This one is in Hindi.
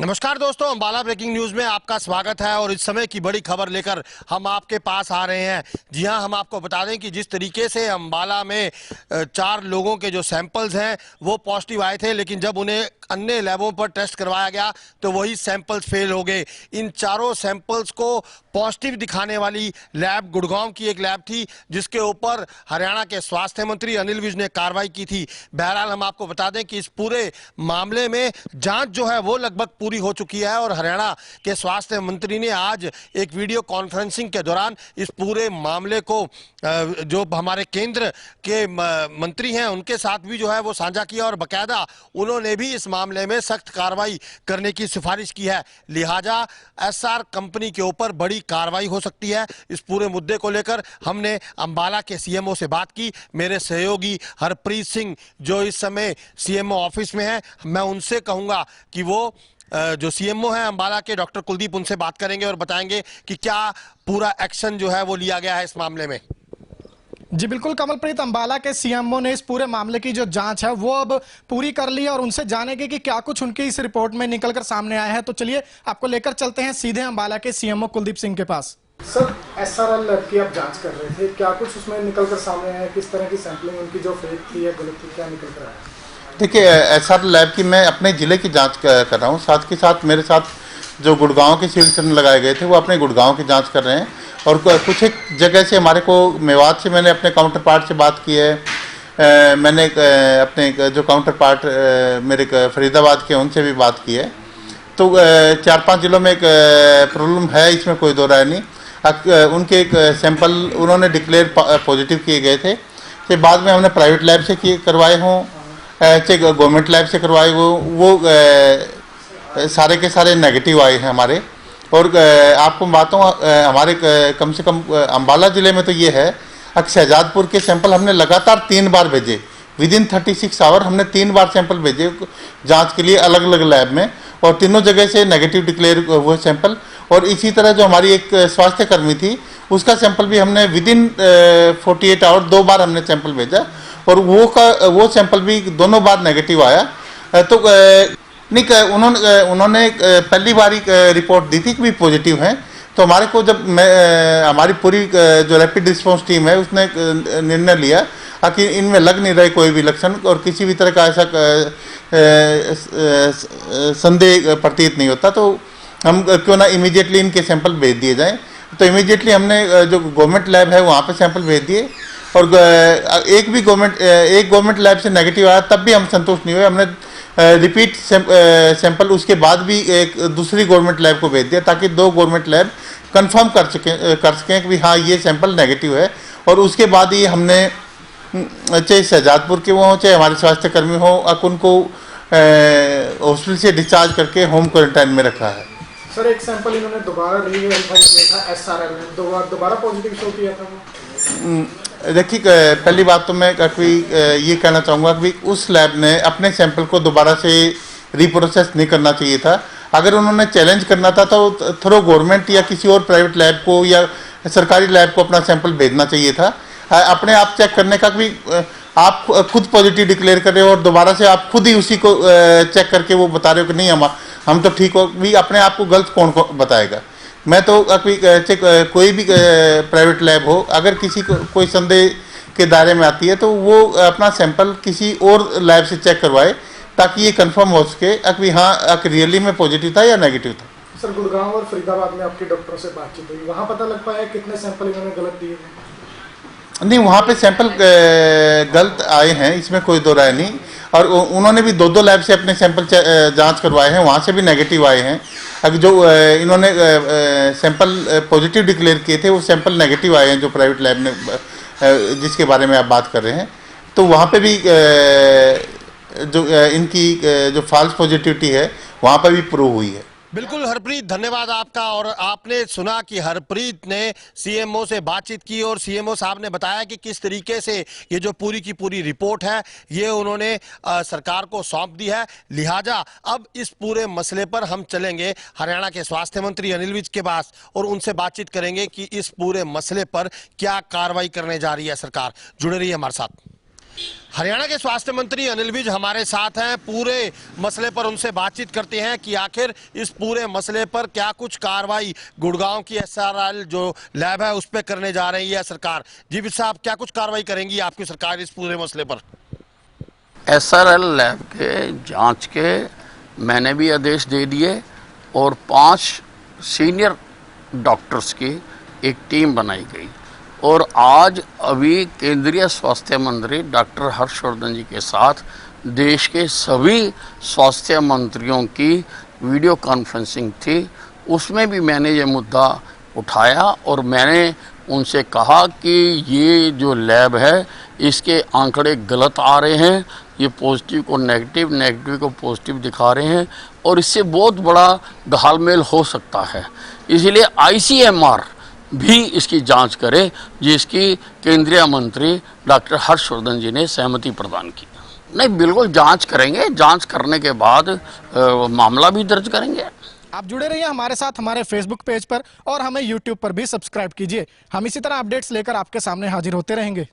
नमस्कार दोस्तों, अंबाला ब्रेकिंग न्यूज में आपका स्वागत है और इस समय की बड़ी खबर लेकर हम आपके पास आ रहे हैं। जी हां, हम आपको बता दें कि जिस तरीके से अंबाला में 4 लोगों के जो सैंपल्स हैं वो पॉजिटिव आए थे, लेकिन जब उन्हें अन्य लैबों पर टेस्ट करवाया गया तो वही सैंपल्स फेल हो गए। इन चारों सैंपल्स को पॉजिटिव दिखाने वाली लैब गुड़गांव की एक लैब थी, जिसके ऊपर हरियाणा के स्वास्थ्य मंत्री अनिल विज ने कार्रवाई की थी। बहरहाल हम आपको बता दें कि इस पूरे मामले में जांच जो है वो लगभग पूरी हो चुकी है और हरियाणा के स्वास्थ्य मंत्री ने आज एक वीडियो कॉन्फ्रेंसिंग के दौरान इस पूरे मामले को जो हमारे केंद्र के मंत्री हैं उनके साथ भी जो है वो साझा किया और बकायदा उन्होंने भी इस मामले में सख्त कार्रवाई करने की सिफारिश की है। लिहाजा एसआर कंपनी के ऊपर बड़ी कार्रवाई हो सकती है। इस पूरे मुद्दे को लेकर हमने अंबाला के सीएमओ से बात की। मेरे सहयोगी हरप्रीत सिंह जो इस समय सीएमओ ऑफिस में है, मैं उनसे कहूंगा कि वो जो सीएमओ है अंबाला के डॉक्टर कुलदीप, उनसे बात करेंगे और बताएंगे कि क्या पूरा एक्शन जो है वो लिया गया है इस मामले में। जी बिल्कुल कमलप्रीत, अंबाला के सीएमओ ने इस पूरे मामले की जो जांच है वो अब पूरी कर ली है और उनसे जानेंगे कि क्या कुछ उनकी इस रिपोर्ट में निकलकर सामने आया है। तो चलिए आपको लेकर चलते हैं सीधे अंबाला के सीएमओ कुलदीप सिंह के पास। सर, एसआरएल लैब की आप जांच कर रहे थे, क्या कुछ उसमें निकलकर सामने आया? किस तरह की सैंपलिंग उनकी जो फेक थी या गलत थी, क्या निकल कर आया? देखिए, एसआरएल लैब की मैं अपने ज़िले की जांच कर रहा हूँ। साथ के साथ मेरे साथ जो गुड़गांव के सिविल सर्जन लगाए गए थे वो अपने गुड़गांव की जांच कर रहे हैं और कुछ एक जगह से हमारे को मेवात से मैंने अपने काउंटर पार्ट से बात की है। मैंने अपने जो काउंटर पार्ट मेरे फरीदाबाद के उनसे भी बात की है। तो 4-5 जिलों में एक प्रॉब्लम है, इसमें कोई दो राय नहीं। उनके एक सैंपल उन्होंने डिक्लेयर पॉजिटिव किए गए थे, फिर बाद में हमने प्राइवेट लैब से करवाए हों चाहे गवर्नमेंट लैब से करवाए वो सारे के सारे नेगेटिव आए हैं हमारे। और आपको बताऊँ, हमारे कम से कम अंबाला ज़िले में तो ये है, शहजादपुर के सैंपल हमने लगातार 3 बार भेजे। विदिन 36 आवर हमने 3 बार सैंपल भेजे जांच के लिए अलग अलग लैब में, और तीनों जगह से नेगेटिव डिक्लेयर हुए सैंपल। और इसी तरह जो हमारी एक स्वास्थ्य कर्मी थी उसका सैंपल भी हमने विदिन 48 आवर 2 बार हमने सैंपल भेजा और वो सैंपल भी दोनों बार नेगेटिव आया। तो नहीं, उन्होंने पहली बार रिपोर्ट दी थी कि भी पॉजिटिव हैं। तो हमारे को जब हमारी पूरी जो रैपिड रिस्पांस टीम है उसने निर्णय लिया कि इनमें लग नहीं रहे कोई भी लक्षण और किसी भी तरह का ऐसा संदेह प्रतीत नहीं होता, तो हम क्यों ना इमीडिएटली इनके सैंपल भेज दिए जाएं। तो इमीडिएटली हमने जो गवर्नमेंट लैब है वहाँ पे सैंपल भेज दिए और एक गवर्नमेंट लैब से नेगेटिव आया तब भी हम संतुष्ट नहीं हुए। हमने रिपीट सैंपल उसके बाद भी एक दूसरी गवर्नमेंट लैब को भेज दिया ताकि 2 गवर्नमेंट लैब कंफर्म कर सकें कि हाँ ये सैंपल नेगेटिव है। और उसके बाद ही हमने चाहे शहजादपुर के वो हों चाहे हमारे स्वास्थ्य कर्मी हों, उनको हॉस्पिटल से डिस्चार्ज करके होम क्वारंटाइन में रखा है। सर, एक सैंपल इन्होंने दोबारा रीवेरीफाई किया था, एसआरएल ने दोबारा पॉजिटिव शो किया था वो। देखिए, पहली बात तो मैं ये कहना चाहूँगा कि उस लैब ने अपने सैंपल को दोबारा से रीप्रोसेस नहीं करना चाहिए था। अगर उन्होंने चैलेंज करना था तो थ्रू गवर्नमेंट या किसी और प्राइवेट लैब को या सरकारी लैब को अपना सैंपल भेजना चाहिए था। अपने आप चेक करने का भी आप खुद पॉजिटिव डिक्लेयर कर रहे हो और दोबारा से आप खुद ही उसी को चेक करके वो बता रहे हो कि नहीं हम तो ठीक हो, भी अपने आप को गलत कौन को बताएगा। मैं तो कोई भी प्राइवेट लैब हो, अगर किसी को कोई संदेह के दायरे में आती है तो वो अपना सैंपल किसी और लैब से चेक करवाए ताकि ये कंफर्म हो सके कि हाँ रियली में पॉजिटिव था या नेगेटिव था। सर, गुड़गांव और फरीदाबाद में आपके डॉक्टरों से बातचीत हुई, वहाँ पता लग पाया कितने सैंपल इन्होंने गलत दिए थे? नहीं, वहाँ पे सैंपल गलत आए हैं, इसमें कोई दो राय नहीं। और उन्होंने भी 2 लैब से अपने सैंपल जांच करवाए हैं, वहाँ से भी नेगेटिव आए हैं। अब जो इन्होंने सैंपल पॉजिटिव डिक्लेयर किए थे वो सैंपल नेगेटिव आए हैं जो प्राइवेट लैब ने जिसके बारे में आप बात कर रहे हैं। तो वहाँ पे भी जो इनकी जो फॉल्स पॉजिटिविटी है वहाँ पर भी प्रूव हुई है। बिल्कुल हरप्रीत, धन्यवाद आपका। और आपने सुना कि हरप्रीत ने सीएमओ से बातचीत की और सीएमओ साहब ने बताया कि किस तरीके से ये जो पूरी की पूरी रिपोर्ट है ये उन्होंने सरकार को सौंप दी है। लिहाजा अब इस पूरे मसले पर हम चलेंगे हरियाणा के स्वास्थ्य मंत्री अनिल विज के पास और उनसे बातचीत करेंगे कि इस पूरे मसले पर क्या कार्रवाई करने जा रही है सरकार। जुड़े रहिए हमारे साथ। हरियाणा के स्वास्थ्य मंत्री अनिल विज हमारे साथ हैं। पूरे मसले पर उनसे बातचीत करते हैं कि आखिर इस पूरे मसले पर क्या कुछ कार्रवाई गुड़गांव की SRL जो लैब है उस पर करने जा रही है सरकार। जी विज साहब, क्या कुछ कार्रवाई करेंगी आपकी सरकार इस पूरे मसले पर? SRL लैब के जांच के मैंने भी आदेश दे दिए और 5 सीनियर डॉक्टर्स की एक टीम बनाई गई और आज अभी केंद्रीय स्वास्थ्य मंत्री डॉक्टर हर्षवर्धन जी के साथ देश के सभी स्वास्थ्य मंत्रियों की वीडियो कॉन्फ्रेंसिंग थी। उसमें भी मैंने ये मुद्दा उठाया और मैंने उनसे कहा कि ये जो लैब है इसके आंकड़े गलत आ रहे हैं, ये पॉजिटिव को नेगेटिव, नेगेटिव को पॉजिटिव दिखा रहे हैं और इससे बहुत बड़ा घालमेल हो सकता है। इसलिए ICMR भी इसकी जांच करे, जिसकी केंद्रीय मंत्री डॉक्टर हर्षवर्धन जी ने सहमति प्रदान की। नहीं, बिल्कुल जांच करेंगे, जांच करने के बाद मामला भी दर्ज करेंगे। आप जुड़े रहिए हमारे साथ हमारे फेसबुक पेज पर और हमें यूट्यूब पर भी सब्सक्राइब कीजिए। हम इसी तरह अपडेट्स लेकर आपके सामने हाजिर होते रहेंगे।